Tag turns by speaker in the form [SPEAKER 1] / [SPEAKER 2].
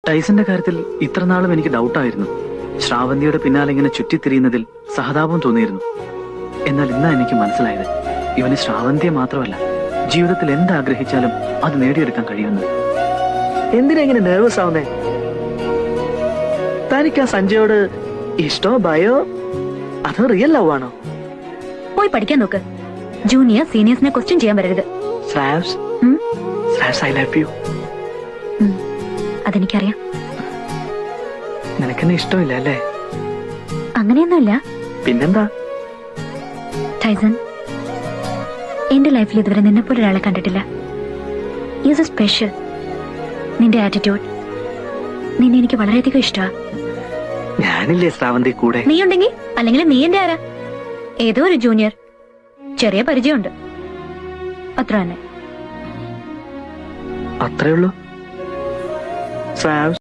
[SPEAKER 1] ടൈസന്റെ കാര്യത്തിൽ ഇത്ര നാളും എനിക്ക് ഡൗട്ടായിരുന്നു. ശ്രാവന്തിയുടെ പിന്നാലെ ഇങ്ങനെ ചുറ്റിത്തിരിയുന്നതിൽ സഹതാപം തോന്നിയിരുന്നു. എന്നാൽ ഇന്നാ എനിക്ക് മനസ്സിലായത്, ഇവന് ശ്രാവന്തിയെ മാത്രമല്ല, ജീവിതത്തിൽ എന്താഗ്രഹിച്ചാലും അത് നേടിയെടുക്കാൻ കഴിയുമെന്ന്.
[SPEAKER 2] എന്തിനാ ഇങ്ങനെ നെർവസ് ആവുന്നേ? തനിക്ക് ആ സഞ്ജയോട് ഇഷ്ടോ ഭയോ അതോ റിയൽ ലവ് ആണോ?
[SPEAKER 3] പോയി പഠിക്കാൻ നോക്ക്. ജൂനിയർ സീനിയേഴ്സിനെ ക്വസ്റ്റ്യൻ ചെയ്യാൻ വരരുത്.
[SPEAKER 2] ശ്രാവ്സ്, ശ്രാവ്സ്, ഐ ലവ് യു.
[SPEAKER 3] അതെനിക്കറിയാം.
[SPEAKER 2] നിനക്കെന്നെ ഇഷ്ടമില്ല അല്ലേ?
[SPEAKER 3] അങ്ങനെയൊന്നുമില്ല.
[SPEAKER 2] പിന്നെന്താ?
[SPEAKER 3] ടൈസൺ, എന്റെ ലൈഫിൽ ഇതുവരെ നിന്നെ പോലെ ഒരാളെ കണ്ടിട്ടില്ല. Use A special. നിന്റെ ആറ്റിറ്റ്യൂഡ്, നിന്നെ എനിക്ക് വളരെയധികം ഇഷ്ടമാണ്.
[SPEAKER 2] ഞാനില്ലേ ശ്രാവന്തി കൂടെ?
[SPEAKER 3] നീ ഉണ്ടെങ്കിൽ, അല്ലെങ്കിൽ നീ എന്റെ ആരാ? ഏതോ ഒരു ജൂനിയർ, ചെറിയ പരിചയമുണ്ട്, അത്ര തന്നെ.
[SPEAKER 2] അത്രേ ഉള്ളൂ. ശ്രാവ്സ്.